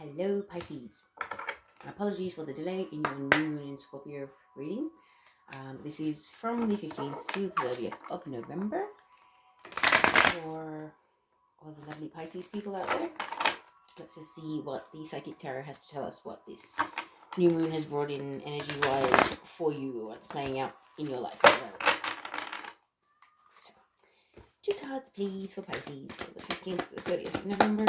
Hello, Pisces. Apologies for the delay in your new moon in Scorpio reading. This is from the 15th to the 30th of November for all the lovely Pisces people out there. Let's just see what the Psychic Tarot has to tell us, what this new moon has brought in energy-wise for you, what's playing out in your life. So, 2 cards, please, for Pisces for the 15th to the 30th of November.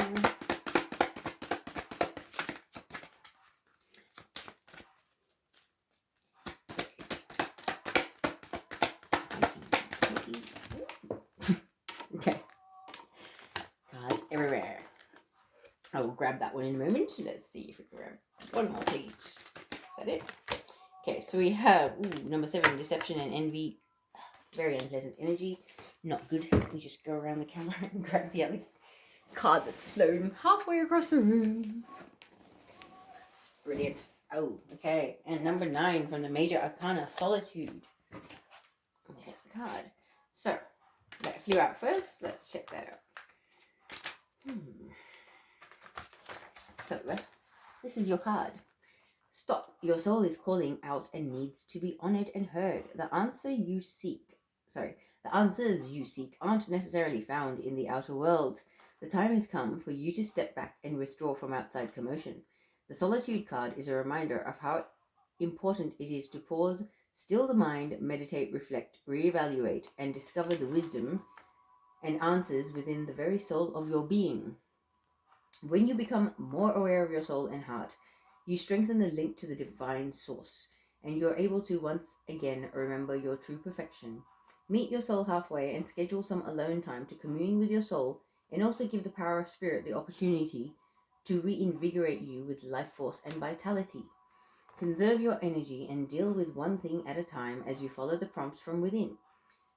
Okay. Cards everywhere. I will grab that one in a moment. Let's see if we can grab one more page. Is that it? Okay, so we have number 7, deception and envy. Very unpleasant energy. Not good. We just go around the camera and grab the other card that's flown halfway across the room. That's brilliant. Oh, okay. And number 9 from the Major Arcana, solitude. There's the card. So, that flew out first. Let's check that out. So, this is your card. Stop. Your soul is calling out and needs to be honored and heard. The answers you seek aren't necessarily found in the outer world. The time has come for you to step back and withdraw from outside commotion. The solitude card is a reminder of how important it is to pause, still the mind, meditate, reflect, reevaluate, and discover the wisdom and answers within the very soul of your being. When you become more aware of your soul and heart, you strengthen the link to the divine source, and you're able to once again remember your true perfection. Meet your soul halfway and schedule some alone time to commune with your soul, and also give the power of spirit the opportunity to reinvigorate you with life force and vitality. Conserve your energy and deal with one thing at a time as you follow the prompts from within.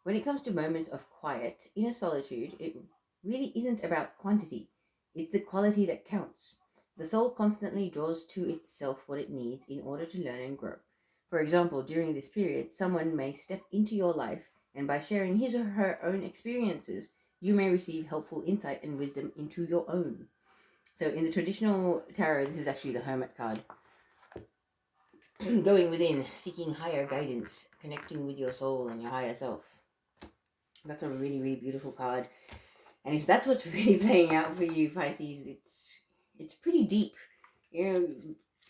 When it comes to moments of quiet, inner solitude, it really isn't about quantity. It's the quality that counts. The soul constantly draws to itself what it needs in order to learn and grow. For example, during this period, someone may step into your life, and by sharing his or her own experiences, you may receive helpful insight and wisdom into your own. So in the traditional tarot, this is actually the Hermit card. Going within, seeking higher guidance, connecting with your soul and your higher self. That's a really, really beautiful card. And if that's what's really playing out for you, Pisces, it's pretty deep.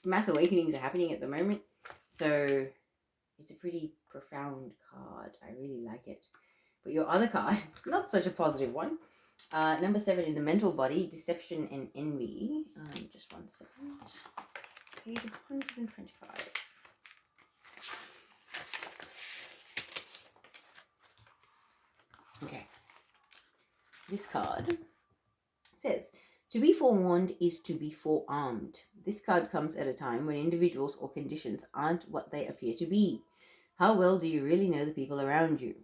Mass awakenings are happening at the moment. So it's a pretty profound card. I really like it. But your other card, it's not such a positive one. Number 7 in the mental body, deception and envy. Just 1 second. Page 125. Okay. This card says, to be forewarned is to be forearmed. This card comes at a time when individuals or conditions aren't what they appear to be. How well do you really know the people around you?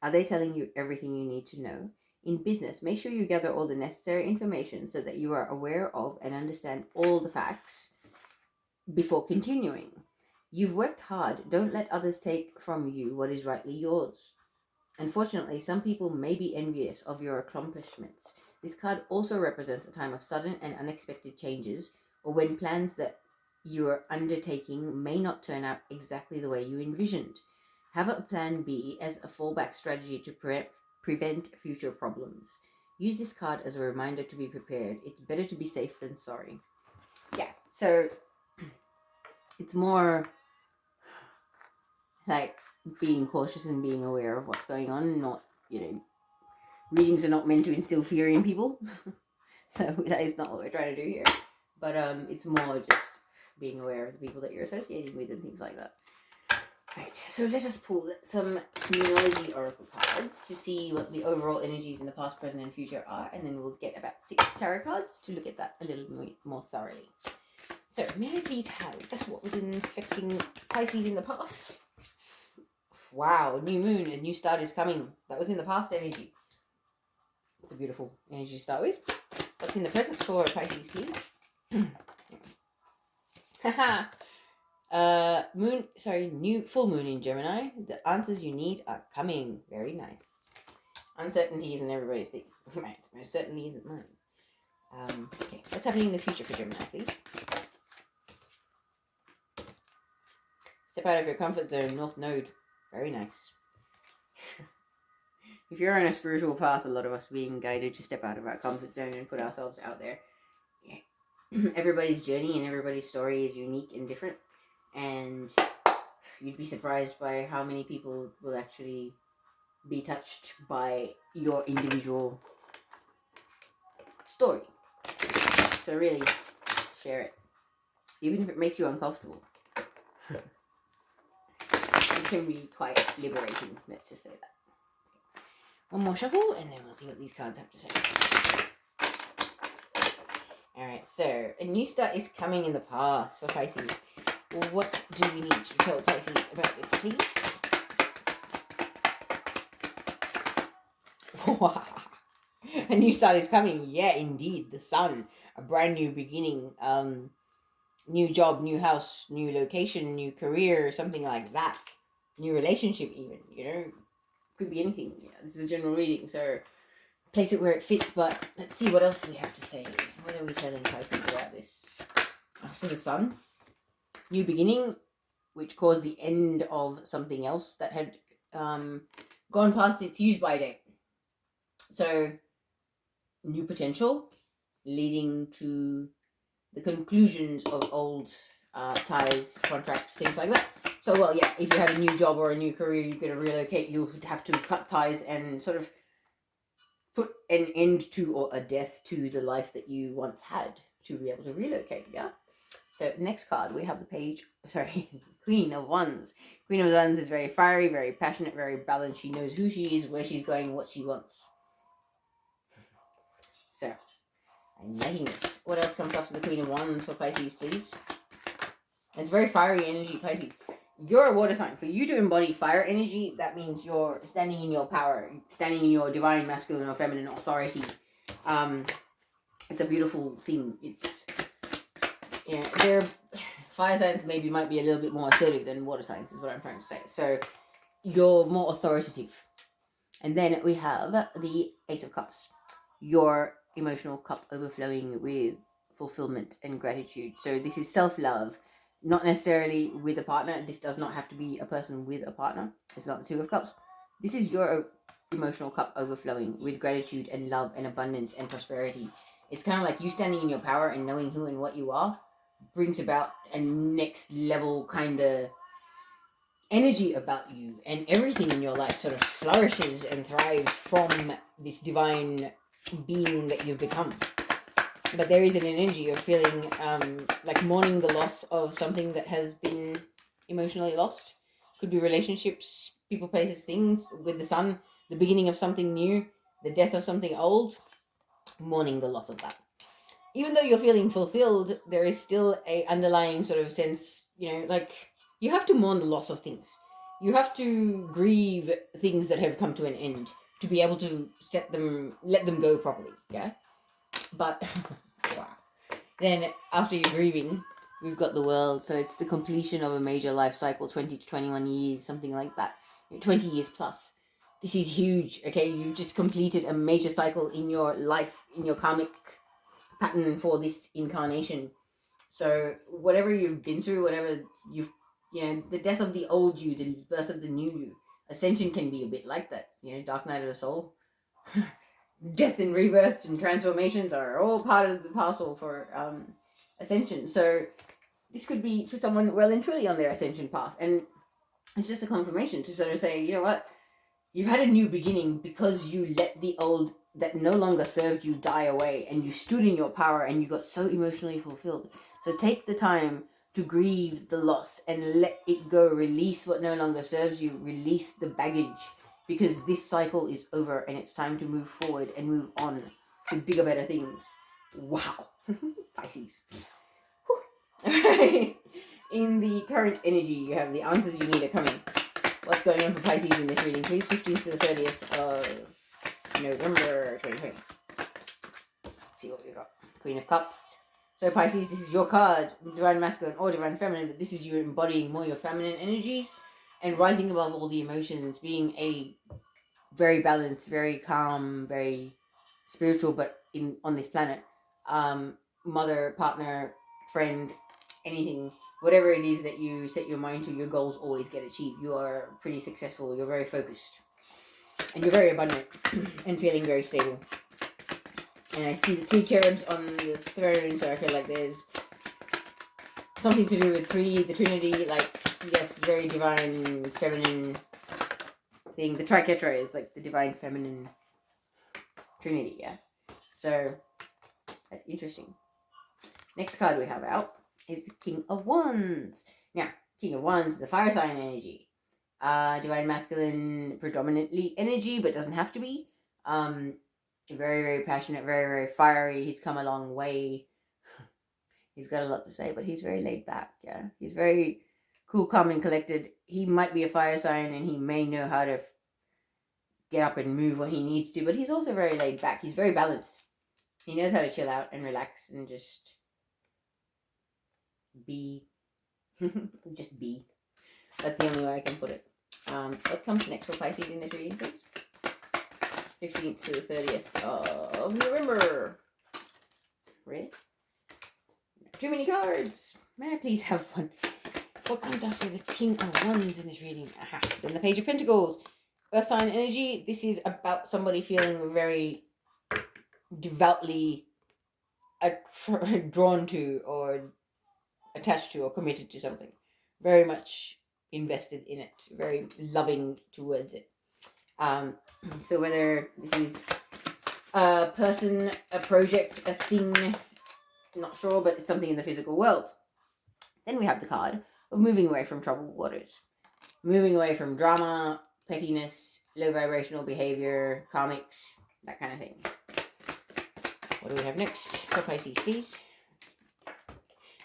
Are they telling you everything you need to know? In business, make sure you gather all the necessary information so that you are aware of and understand all the facts before continuing. You've worked hard. Don't let others take from you what is rightly yours. Unfortunately, some people may be envious of your accomplishments. This card also represents a time of sudden and unexpected changes, or when plans that you are undertaking may not turn out exactly the way you envisioned. Have a plan B as a fallback strategy to prevent future problems. Use this card as a reminder to be prepared. It's better to be safe than sorry. Yeah, so it's more like being cautious and being aware of what's going on, not, readings are not meant to instill fear in people. So that is not what we're trying to do here. But it's more just being aware of the people that you're associating with and things like that. Right, so let us pull some numerology oracle cards to see what the overall energies in the past, present, and future are, and then we'll get about 6 tarot cards to look at that a little more thoroughly. So, may I please have what was affecting Pisces in the past? Wow, new moon, a new start is coming. That was in the past energy. It's a beautiful energy to start with. What's in the present for Pisces, please? Haha. New full moon in Gemini. The answers you need are coming. Very nice. Uncertainty isn't everybody's thing. Right, most certainly isn't mine. Okay, what's happening in the future for Gemini, please? Step out of your comfort zone, North Node. Very nice. If you're on a spiritual path, a lot of us being guided to step out of our comfort zone and put ourselves out there. Yeah. Everybody's journey and everybody's story is unique and different. And you'd be surprised by how many people will actually be touched by your individual story. So really, share it. Even if it makes you uncomfortable. It can be quite liberating, let's just say that. One more shuffle, and then we'll see what these cards have to say. Alright, so a new start is coming in the past for Pisces. What do we need to tell Pisces about this, please? Wow. A new start is coming. Yeah, indeed. The sun. A brand new beginning. New job, new house, new location, new career, something like that. New relationship even, you know. Could be anything. Yeah, this is a general reading, so place it where it fits, but let's see what else we have to say. What are we telling Pisces about this? After the sun, new beginning, which caused the end of something else that had gone past its use-by date. So, new potential, leading to the conclusions of old ties, contracts, things like that. So, well, yeah, if you had a new job or a new career, you're going to relocate, you would have to cut ties and sort of put an end to or a death to the life that you once had to be able to relocate, yeah? So next card, we have the Queen of Wands. Queen of Wands is very fiery, very passionate, very balanced. She knows who she is, where she's going, what she wants. So, enlightenment. What else comes after the Queen of Wands for Pisces, please? It's very fiery energy, Pisces. You're a water sign. For you to embody fire energy, that means you're standing in your power, standing in your divine masculine or feminine authority. It's a beautiful thing. They're fire signs might be a little bit more assertive than water signs, is what I'm trying to say. So you're more authoritative. And then we have the Ace of Cups. Your emotional cup overflowing with fulfillment and gratitude. So this is self-love. Not necessarily with a partner. This does not have to be a person with a partner. It's not the Two of Cups. This is your emotional cup overflowing with gratitude and love and abundance and prosperity. It's kind of like you standing in your power and knowing who and what you are brings about a next level kind of energy about you, and everything in your life sort of flourishes and thrives from this divine being that you've become. But there is an energy of feeling like mourning the loss of something that has been emotionally lost. Could be relationships, people, places, things. With the sun, the beginning of something new, the death of something old, mourning the loss of that. Even though you're feeling fulfilled, there is still a underlying sort of sense, like you have to mourn the loss of things. You have to grieve things that have come to an end to be able to let them go properly, yeah? But, wow. Then, after you're grieving, we've got the World. So it's the completion of a major life cycle, 20 to 21 years, something like that. 20 years plus. This is huge, okay? You've just completed a major cycle in your life, in your karmic pattern for this incarnation. So whatever you've been through, whatever the death of the old you, the birth of the new you. Ascension can be a bit like that, Dark Night of the Soul. Death and rebirth and transformations are all part of the parcel for ascension. So this could be for someone well and truly on their ascension path, and it's just a confirmation to sort of say, you know what, you've had a new beginning because you let the old that no longer served you die away, and you stood in your power and you got so emotionally fulfilled. So take the time to grieve the loss and let it go. Release what no longer serves you. Release the baggage, because this cycle is over and it's time to move forward and move on to bigger, better things. Wow. Pisces. Alright. In the current energy, you have the answers you need are coming. What's going on for Pisces in this reading, please? 15th to the 30th of November 2020. Let's see what we've got. Queen of Cups. So Pisces, this is your card, Divine Masculine or Divine Feminine, but this is you embodying more your feminine energies and rising above all the emotions, being a very balanced, very calm, very spiritual, but on this planet, mother, partner, friend, anything, whatever it is that you set your mind to, your goals always get achieved. You are pretty successful, you're very focused, and you're very abundant and feeling very stable. And I see the 3 cherubs on the throne, so I feel like there's something to do with 3, the Trinity, like, yes, very divine, feminine thing. The Triquetra is like the divine feminine Trinity, yeah. So, that's interesting. Next card we have out is the King of Wands. Now, King of Wands is a fire sign energy. Divine masculine, predominantly energy, but doesn't have to be. Very, very passionate, very, very fiery. He's come a long way. He's got a lot to say, but he's very laid back, yeah. He's very cool, calm, and collected. He might be a fire sign, and he may know how to get up and move when he needs to, but he's also very laid back. He's very balanced. He knows how to chill out and relax and just be. Just be. That's the only way I can put it. What comes next for Pisces in this reading, please? 15th to the 30th of November. Really? Too many cards. May I please have one? What comes after the King of Wands in this reading? Aha. Then the Page of Pentacles. Earth sign energy. This is about somebody feeling very devoutly drawn to or attached to or committed to something. Very much invested in it. Very loving towards it. So whether this is a person, a project, a thing, I'm not sure, but it's something in the physical world. Then we have the card of moving away from troubled waters. Moving away from drama, pettiness, low vibrational behavior, karmics, that kind of thing. What do we have next for Pisces, please?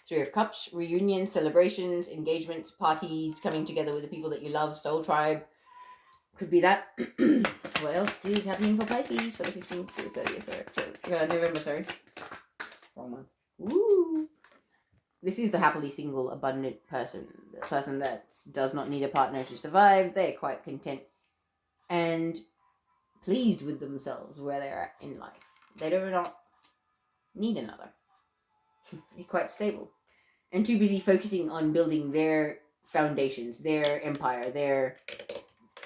3 of Cups, reunions, celebrations, engagements, parties, coming together with the people that you love, soul tribe. Could be that. What else is happening for Pisces for the 15th to the 30th of November, sorry. Wrong month. Woo! This is the happily single, abundant person. The person that does not need a partner to survive. They're quite content and pleased with themselves where they're at in life. They do not need another. They're quite stable. And too busy focusing on building their foundations, their empire, their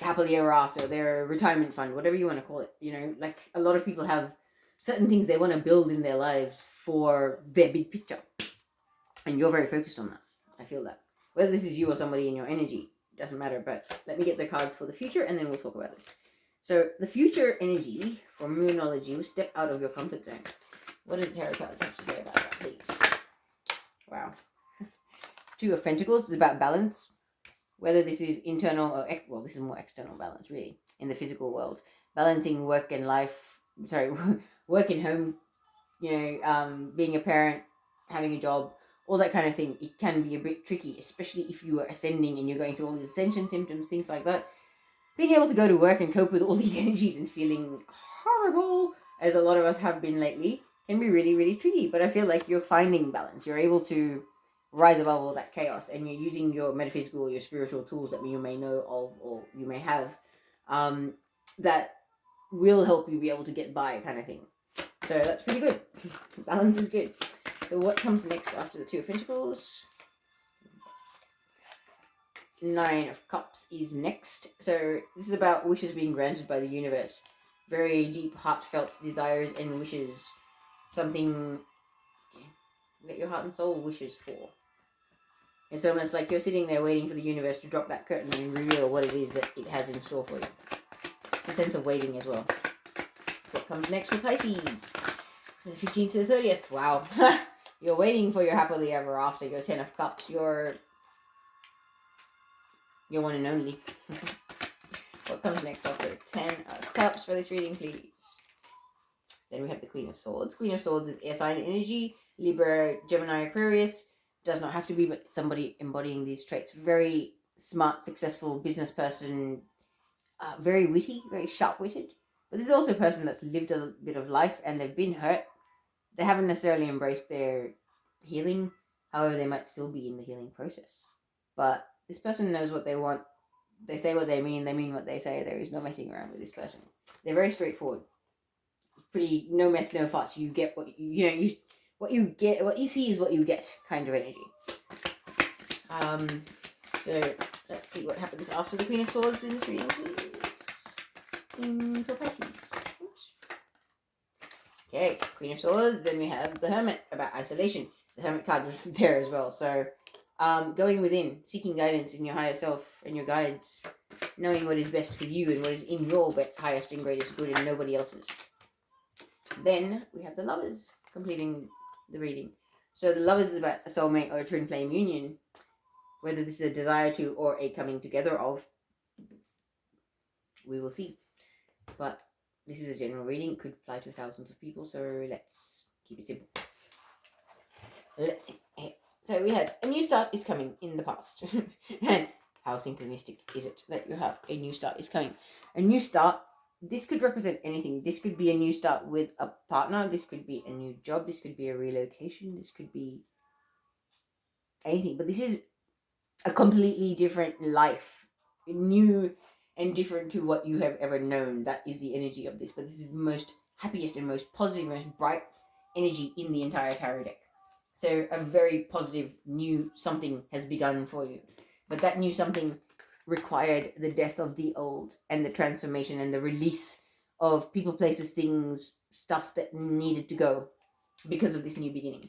happily ever after, their retirement fund, whatever you want to call it. You know, like a lot of people have certain things they want to build in their lives for their big picture. And you're very focused on that. I feel that. Whether this is you or somebody in your energy, doesn't matter. But let me get the cards for the future and then we'll talk about this. So the future energy for Moonology was step out of your comfort zone. What do the tarot cards have to say about that, please? Wow. 2 of Pentacles is about balance. Whether this is internal or, well, this is more external balance, really, in the physical world. Balancing work and life, work and home, you know, being a parent, having a job, all that kind of thing. It can be a bit tricky, especially if you are ascending and you're going through all these ascension symptoms, things like that. Being able to go to work and cope with all these energies and feeling horrible, as a lot of us have been lately, can be really, really tricky. But I feel like you're finding balance. You're able to rise above all that chaos, and you're using your metaphysical, your spiritual tools that you may know of or you may have, that will help you be able to get by, kind of thing. So that's pretty good. Balance is good. So what comes next after the 2 of Pentacles? 9 of Cups is next. So this is about wishes being granted by the universe. Very deep, heartfelt desires and wishes. Something that your heart and soul wishes for. It's almost like you're sitting there waiting for the universe to drop that curtain and reveal what it is that it has in store for you. It's a sense of waiting as well. So what comes next for Pisces? From the 15th to the 30th. Wow. You're waiting for your happily ever after, your 10 of Cups, your one and only. What comes next after the 10 of Cups for this reading, please? Then we have the Queen of Swords. Queen of Swords is air sign energy. Libra, Gemini, Aquarius. Does not have to be, but somebody embodying these traits. Very smart, successful business person. Very witty, very sharp-witted. But this is also a person that's lived a bit of life and they've been hurt. They haven't necessarily embraced their healing. However, they might still be in the healing process. But this person knows what they want. They say what they mean what they say. There is no messing around with this person. They're very straightforward. Pretty no mess, no fuss. You get what you know. what you get, what you see is what you get kind of energy. So let's see what happens after the Queen of Swords in this reading, please. For Pisces. Oops. Okay, Queen of Swords. Then we have the Hermit, about isolation. The Hermit card was there as well. So, going within, seeking guidance in your higher self and your guides, knowing what is best for you and what is in your highest and greatest good and nobody else's. Then we have the Lovers, completing the reading. So the Lovers is about a soulmate or a twin flame union. Whether this is a desire to or a coming together of, we will see. But this is a general reading. It could apply to thousands of people, so let's keep it simple. Let's see. So we had a new start is coming in the past. And how synchronistic is it that you have a new start is coming? A new start, this could represent anything. This could be a new start with a partner. This could be a new job. This could be a relocation. This could be anything. But this is a completely different life. New and different to what you have ever known. That is the energy of this. But this is the most happiest and most positive, most bright energy in the entire tarot deck. So a very positive new something has begun for you. But that new something required the death of the old and the transformation and the release of people, places, things, stuff that needed to go because of this new beginning.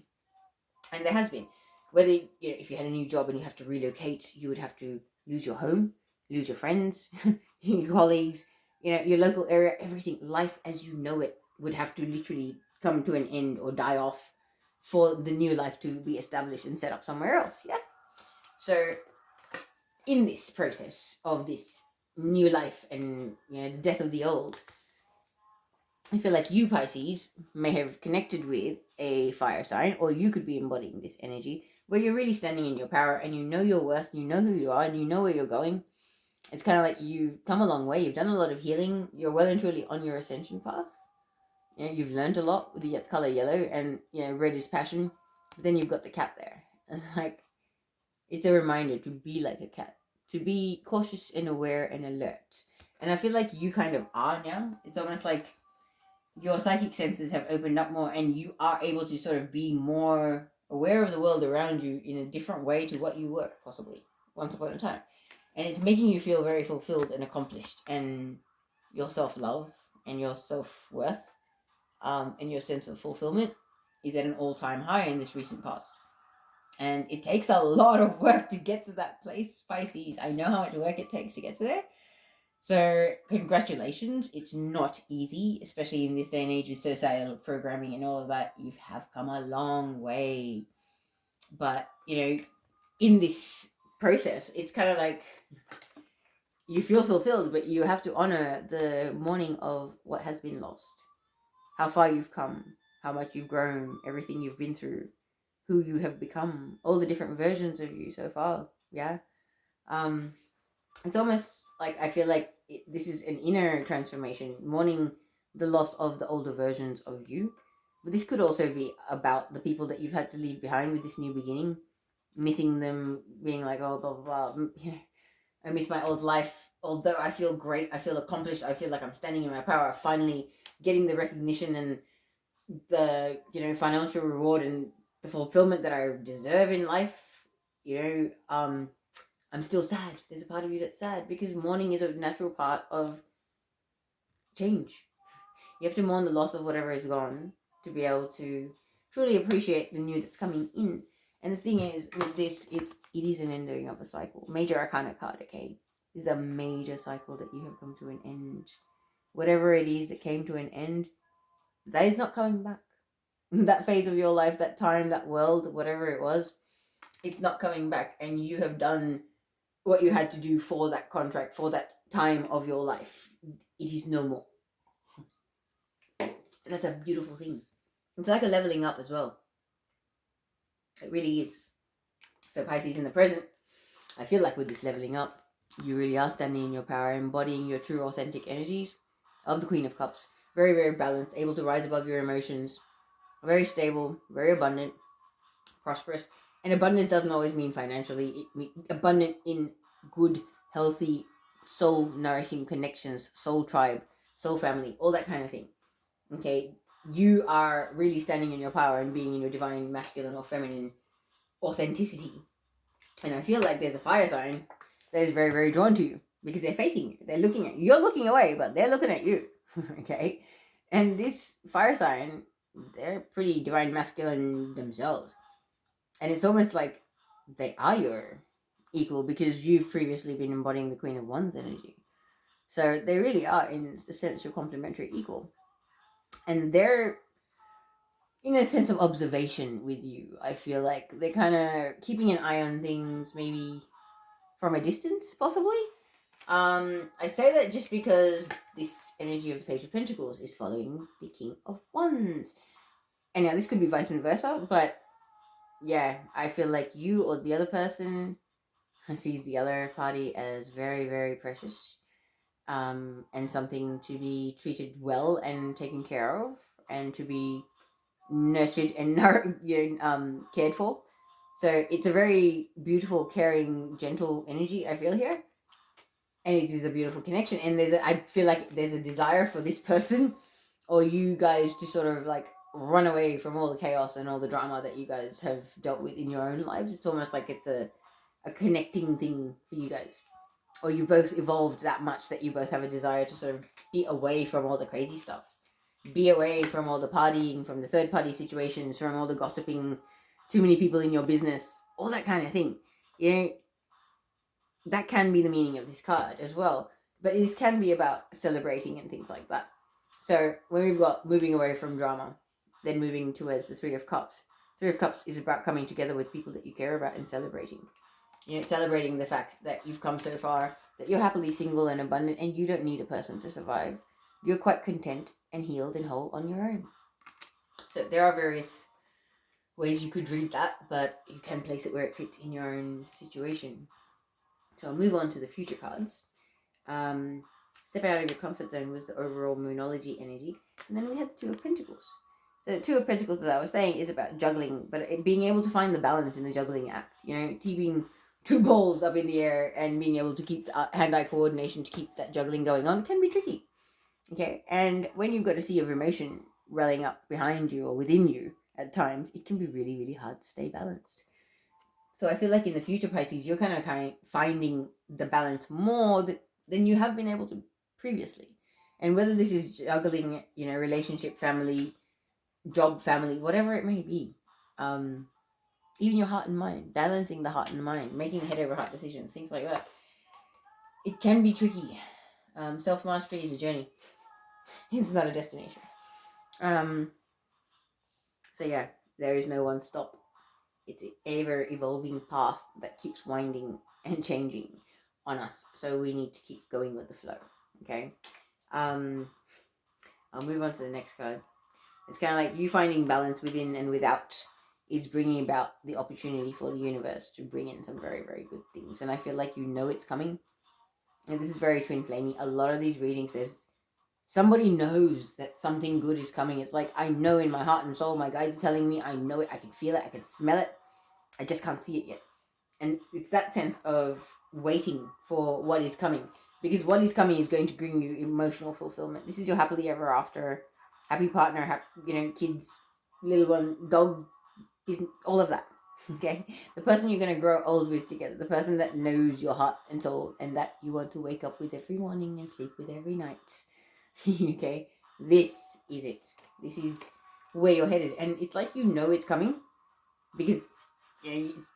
And there has been. Whether, if you had a new job and you have to relocate, you would have to lose your home, lose your friends, your colleagues, your local area, everything. Life as you know it would have to literally come to an end or die off for the new life to be established and set up somewhere else. Yeah. So in this process of this new life and the death of the old, I feel like you, Pisces, may have connected with a fire sign, or you could be embodying this energy where you're really standing in your power and you know your worth, you know who you are, and you know where you're going. It's kind of like you've come a long way. You've done a lot of healing. You're well and truly on your ascension path. You've learned a lot with the color yellow, and red is passion. But then you've got the cat there. It's a reminder to be like a cat, to be cautious and aware and alert. And I feel like you kind of are now. It's almost like your psychic senses have opened up more, and you are able to sort of be more aware of the world around you in a different way to what you were possibly once upon a time. And it's making you feel very fulfilled and accomplished, and your self-love and your self-worth and your sense of fulfillment is at an all-time high in this recent past. And it takes a lot of work to get to that place, Pisces. I know how much work it takes to get to there. So congratulations. It's not easy, especially in this day and age with societal programming and all of that. You have come a long way. But, in this process, it's kind of like you feel fulfilled, but you have to honor the mourning of what has been lost. How far you've come, how much you've grown, everything you've been through, who you have become, all the different versions of you so far. Yeah. It's almost like I feel like this is an inner transformation, mourning the loss of the older versions of you. But this could also be about the people that you've had to leave behind with this new beginning, missing them, being like, oh, blah, blah, blah. I miss my old life. Although I feel great, I feel accomplished, I feel like I'm standing in my power, finally getting the recognition and the, financial reward and the fulfillment that I deserve in life, I'm still sad. There's a part of you that's sad because mourning is a natural part of change. You have to mourn the loss of whatever is gone to be able to truly appreciate the new that's coming in. And the thing is, with this, it is an ending of a cycle. Major Arcana card, okay? This is a major cycle that you have come to an end. Whatever it is that came to an end, that is not coming back. That phase of your life, that time, that world, whatever it was, it's not coming back. And you have done what you had to do for that contract, for that time of your life. It is no more. And that's a beautiful thing. It's like a leveling up as well. It really is. So Pisces in the present, I feel like with this leveling up, you really are standing in your power, embodying your true authentic energies of the Queen of Cups. Very, very balanced, able to rise above your emotions. Very stable, very abundant, prosperous. And abundance doesn't always mean financially. It means abundant in good, healthy, soul nourishing connections, soul tribe, soul family, all that kind of thing. Okay, you are really standing in your power and being in your divine masculine or feminine authenticity. And I feel like there's a fire sign that is very, very drawn to you because they're facing you. They're looking at you. You're looking away, but they're looking at you. Okay? And this fire sign, they're pretty divine masculine themselves. And it's almost like they are your equal because you've previously been embodying the Queen of Wands energy. So they really are, in a sense, your complementary equal. And they're in a sense of observation with you. I feel like they're kind of keeping an eye on things, maybe from a distance, possibly. I say that just because this energy of the Page of Pentacles is following the King of Wands. And now this could be vice versa, but yeah, I feel like you or the other person sees the other party as very, very precious, and something to be treated well and taken care of, and to be nurtured and cared for. So it's a very beautiful, caring, gentle energy I feel here, and it is a beautiful connection. And I feel like there's a desire for this person or you guys to sort of like run away from all the chaos and all the drama that you guys have dealt with in your own lives. It's almost like it's a connecting thing for you guys, or you both evolved that much that you both have a desire to sort of be away from all the crazy stuff, be away from all the partying, from the third party situations, from all the gossiping, too many people in your business, all that kind of thing. You know, that can be the meaning of this card as well. But it can be about celebrating and things like that. So when we've got moving away from drama, then moving towards the Three of Cups. Three of Cups is about coming together with people that you care about and celebrating. You know, celebrating the fact that you've come so far, that you're happily single and abundant, and you don't need a person to survive. You're quite content and healed and whole on your own. So there are various ways you could read that, but you can place it where it fits in your own situation. So I'll move on to the future cards. Step out of your comfort zone was the overall Moonology energy. And then we had the Two of Pentacles. So the Two of Pentacles, as I was saying, is about juggling, but being able to find the balance in the juggling act. You know, keeping two balls up in the air and being able to keep hand-eye coordination to keep that juggling going on can be tricky. Okay, and when you've got a sea of emotion welling up behind you or within you at times, it can be really, really hard to stay balanced. So I feel like in the future, Pisces, you're kind of finding the balance more than you have been able to previously. And whether this is juggling, you know, relationship, family, job, family, whatever it may be, even your heart and mind, balancing the heart and mind, making head over heart decisions, things like that. It can be tricky. Self-mastery is a journey. It's not a destination. So yeah, there is no one stop. It's an ever-evolving path that keeps winding and changing on us. So we need to keep going with the flow. Okay? I'll move on to the next card. It's kind of like you finding balance within and without is bringing about the opportunity for the universe to bring in some very, very good things. And I feel like you know it's coming. And this is very twin flamey. A lot of these readings, there's somebody knows that something good is coming. It's like, I know in my heart and soul, my guides are telling me, I know it, I can feel it, I can smell it. I just can't see it yet. And it's that sense of waiting for what is coming. Because what is coming is going to bring you emotional fulfillment. This is your happily ever after, happy partner, kids, little one, dog, business, all of that. Okay? The person you're going to grow old with together. The person that knows your heart and soul and that you want to wake up with every morning and sleep with every night. Okay? This is it. This is where you're headed. And it's like you know it's coming because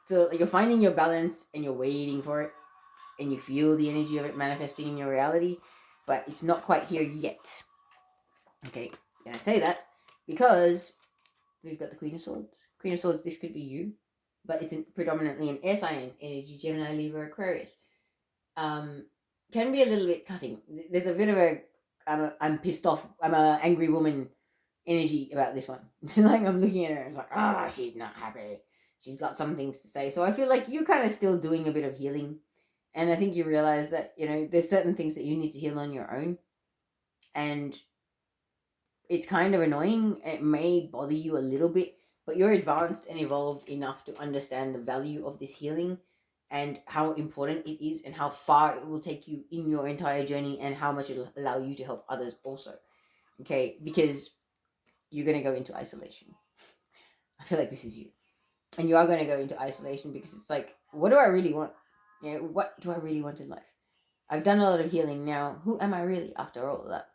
so you're finding your balance and you're waiting for it and you feel the energy of it manifesting in your reality, but it's not quite here yet. Okay, and I say that because we've got the Queen of Swords. Queen of Swords, this could be you, but it's predominantly an air sign energy, Gemini, Libra, Aquarius. Can be a little bit cutting. There's a bit of I'm pissed off, I'm a angry woman energy about this one. It's like I'm looking at her and it's like, she's not happy. She's got some things to say. So I feel like you're kind of still doing a bit of healing. And I think you realize that, there's certain things that you need to heal on your own. And it's kind of annoying. It may bother you a little bit, but you're advanced and evolved enough to understand the value of this healing and how important it is and how far it will take you in your entire journey and how much it'll allow you to help others also. Okay, because you're going to go into isolation. I feel like this is you. And you are going to go into isolation because it's like, what do I really want? You know, what do I really want in life? I've done a lot of healing now. Who am I really after all of that?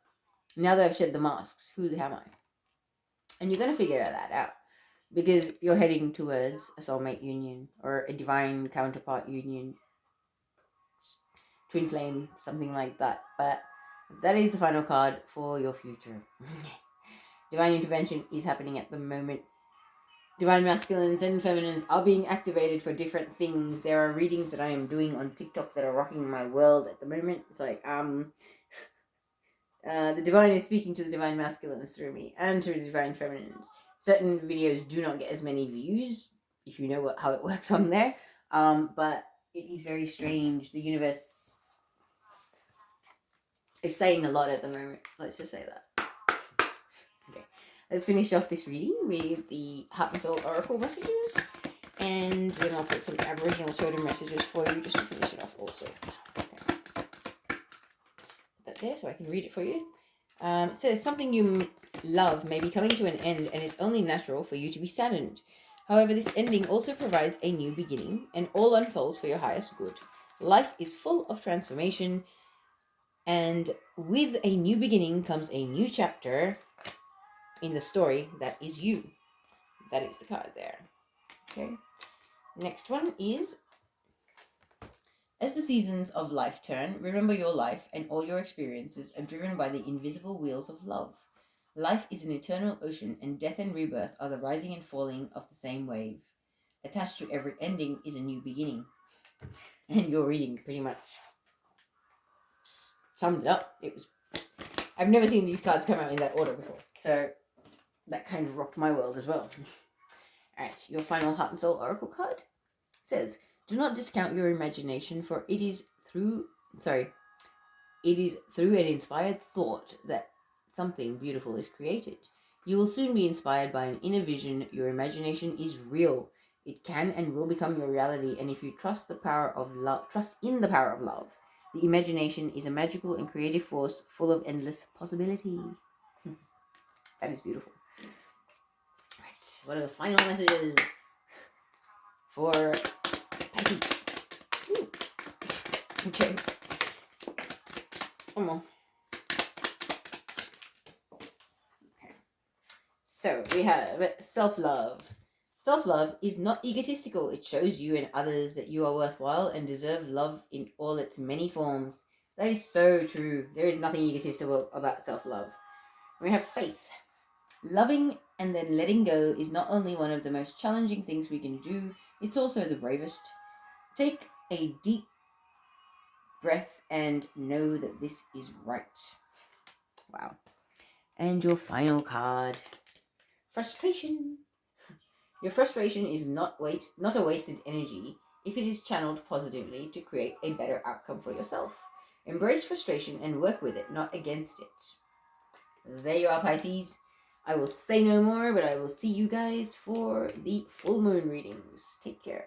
Now that I've shed the masks, who am I? And you're going to figure that out because you're heading towards a soulmate union or a divine counterpart union, twin flame, something like that. But that is the final card for your future. Divine intervention is happening at the moment. Divine masculines and feminines are being activated for different things. There are readings that I am doing on TikTok that are rocking my world at the moment. It's like, the divine is speaking to the divine masculines through me and through the divine feminines. Certain videos do not get as many views, if you know how it works on there. But it is very strange. The universe is saying a lot at the moment. Let's just say that. Okay. Let's finish off this reading with the Heart and Soul Oracle messages. And then I'll put some Aboriginal totem messages for you just to finish it off also. Okay. Put that there so I can read it for you. It says, something you love may be coming to an end and it's only natural for you to be saddened. However, this ending also provides a new beginning and all unfolds for your highest good. Life is full of transformation and with a new beginning comes a new chapter in the story that is you. That is the card there. Okay. Next one is, as the seasons of life turn, remember your life and all your experiences are driven by the invisible wheels of love. Life is an eternal ocean, and death and rebirth are the rising and falling of the same wave. Attached to every ending is a new beginning. And your reading pretty much summed it up. I've never seen these cards come out in that order before, so that kind of rocked my world as well. Alright, your final Heart and Soul Oracle card says, do not discount your imagination, for it is through an inspired thought that something beautiful is created. You will soon be inspired by an inner vision. Your imagination is real. It can and will become your reality, and if you trust in the power of love, the imagination is a magical and creative force full of endless possibility. That is beautiful. Right, what are the final messages for Pisces? Ooh. Okay. One more. Okay. So we have self-love. Self-love is not egotistical. It shows you and others that you are worthwhile and deserve love in all its many forms. That is so true. There is nothing egotistical about self-love. We have faith. Loving and then letting go is not only one of the most challenging things we can do, it's also the bravest. Take a deep breath and know that this is right. Wow. And your final card. Frustration. Your frustration is not a wasted energy if it is channeled positively to create a better outcome for yourself. Embrace frustration and work with it, not against it. There you are, Pisces. I will say no more, but I will see you guys for the full moon readings. Take care.